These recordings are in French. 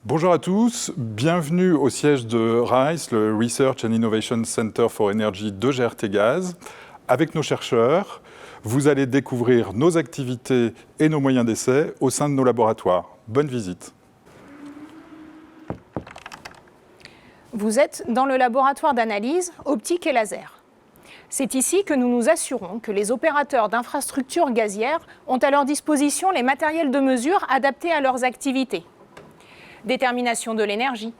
Bonjour à tous, bienvenue au siège de RICE, le Research and Innovation Center for Energy de GRT Gaz. Avec nos chercheurs, vous allez découvrir nos activités et nos moyens d'essai au sein de nos laboratoires. Bonne visite. Vous êtes dans le laboratoire d'analyse optique et laser. C'est ici que nous nous assurons que les opérateurs d'infrastructures gazières ont à leur disposition les matériels de mesure adaptés à leurs activités. Détermination de l'énergie,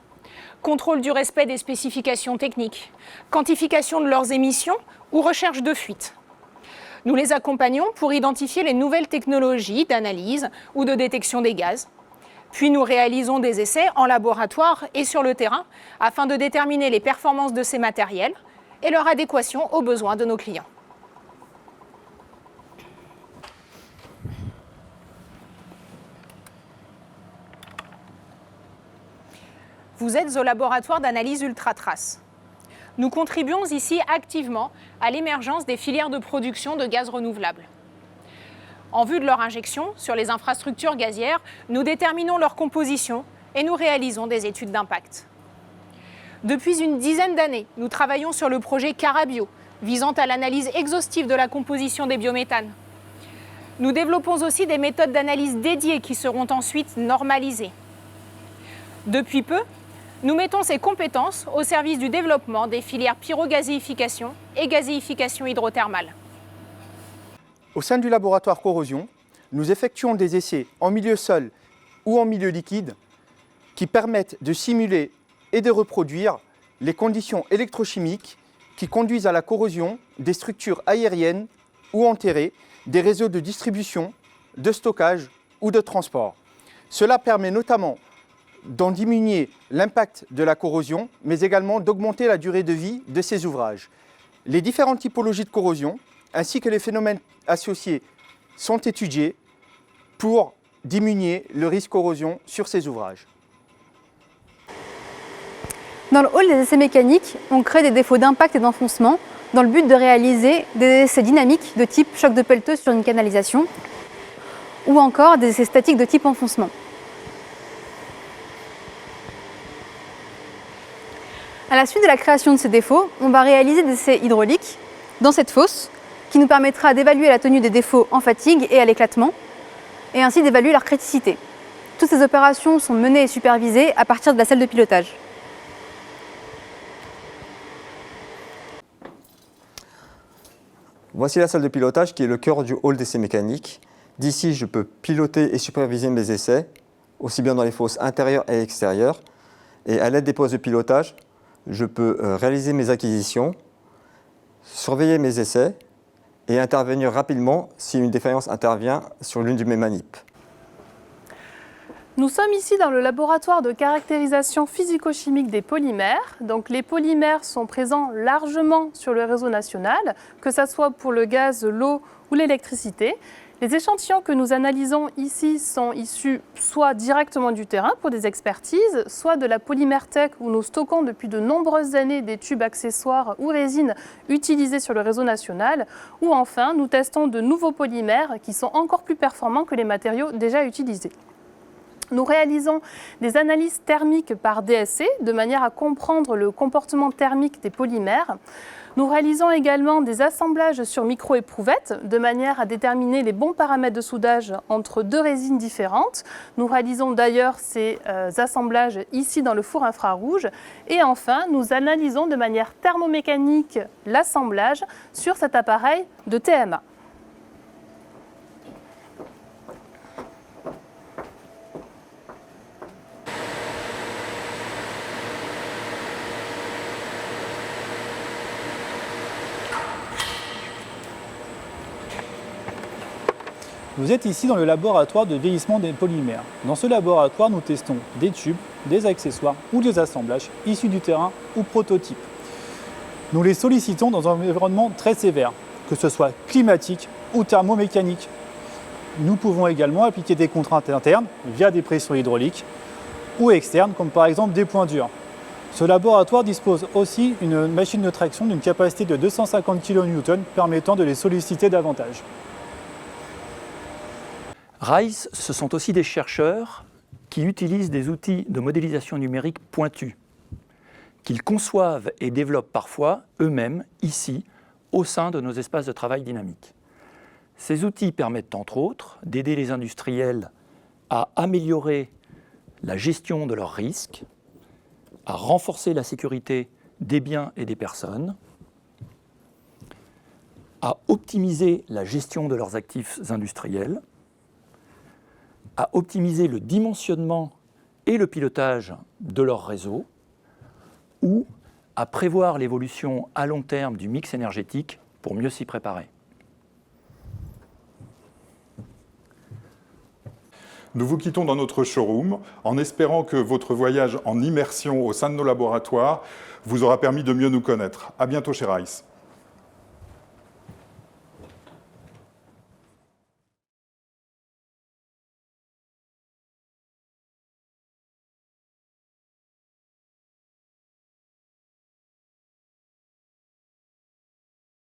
contrôle du respect des spécifications techniques, quantification de leurs émissions ou recherche de fuite. Nous les accompagnons pour identifier les nouvelles technologies d'analyse ou de détection des gaz. Puis nous réalisons des essais en laboratoire et sur le terrain afin de déterminer les performances de ces matériels et leur adéquation aux besoins de nos clients. Vous êtes au laboratoire d'analyse ultra-trace. Nous contribuons ici activement à l'émergence des filières de production de gaz renouvelables. En vue de leur injection sur les infrastructures gazières, nous déterminons leur composition et nous réalisons des études d'impact. Depuis une dizaine d'années, nous travaillons sur le projet Carabio, visant à l'analyse exhaustive de la composition des biométhanes. Nous développons aussi des méthodes d'analyse dédiées qui seront ensuite normalisées. Depuis peu, nous mettons ces compétences au service du développement des filières pyrogazéification et gazéification hydrothermale. Au sein du laboratoire corrosion, nous effectuons des essais en milieu sol ou en milieu liquide qui permettent de simuler et de reproduire les conditions électrochimiques qui conduisent à la corrosion des structures aériennes ou enterrées, des réseaux de distribution, de stockage ou de transport. Cela permet notamment d'en diminuer l'impact de la corrosion, mais également d'augmenter la durée de vie de ces ouvrages. Les différentes typologies de corrosion, ainsi que les phénomènes associés, sont étudiés pour diminuer le risque corrosion sur ces ouvrages. Dans le hall des essais mécaniques, on crée des défauts d'impact et d'enfoncement dans le but de réaliser des essais dynamiques de type choc de pelleteux sur une canalisation ou encore des essais statiques de type enfoncement. À la suite de la création de ces défauts, on va réaliser des essais hydrauliques dans cette fosse qui nous permettra d'évaluer la tenue des défauts en fatigue et à l'éclatement et ainsi d'évaluer leur criticité. Toutes ces opérations sont menées et supervisées à partir de la salle de pilotage. Voici la salle de pilotage qui est le cœur du hall d'essais mécaniques. D'ici, je peux piloter et superviser mes essais, aussi bien dans les fosses intérieures et extérieures. Et à l'aide des postes de pilotage, je peux réaliser mes acquisitions, surveiller mes essais et intervenir rapidement si une défaillance intervient sur l'une de mes manips. Nous sommes ici dans le laboratoire de caractérisation physico-chimique des polymères. Donc les polymères sont présents largement sur le réseau national, que ce soit pour le gaz, l'eau ou l'électricité. Les échantillons que nous analysons ici sont issus soit directement du terrain pour des expertises, soit de la Polymertech où nous stockons depuis de nombreuses années des tubes accessoires ou résines utilisés sur le réseau national, ou enfin nous testons de nouveaux polymères qui sont encore plus performants que les matériaux déjà utilisés. Nous réalisons des analyses thermiques par DSC de manière à comprendre le comportement thermique des polymères. Nous réalisons également des assemblages sur micro-éprouvettes de manière à déterminer les bons paramètres de soudage entre deux résines différentes. Nous réalisons d'ailleurs ces assemblages ici dans le four infrarouge. Et enfin, nous analysons de manière thermomécanique l'assemblage sur cet appareil de TMA. Vous êtes ici dans le laboratoire de vieillissement des polymères. Dans ce laboratoire, nous testons des tubes, des accessoires ou des assemblages issus du terrain ou prototypes. Nous les sollicitons dans un environnement très sévère, que ce soit climatique ou thermomécanique. Nous pouvons également appliquer des contraintes internes via des pressions hydrauliques ou externes, comme par exemple des points durs. Ce laboratoire dispose aussi d'une machine de traction d'une capacité de 250 kN permettant de les solliciter davantage. RICE, ce sont aussi des chercheurs qui utilisent des outils de modélisation numérique pointus, qu'ils conçoivent et développent parfois eux-mêmes, ici, au sein de nos espaces de travail dynamiques. Ces outils permettent, entre autres, d'aider les industriels à améliorer la gestion de leurs risques, à renforcer la sécurité des biens et des personnes, à optimiser la gestion de leurs actifs industriels, à optimiser le dimensionnement et le pilotage de leur réseau, ou à prévoir l'évolution à long terme du mix énergétique pour mieux s'y préparer. Nous vous quittons dans notre showroom en espérant que votre voyage en immersion au sein de nos laboratoires vous aura permis de mieux nous connaître. À bientôt chez Rice.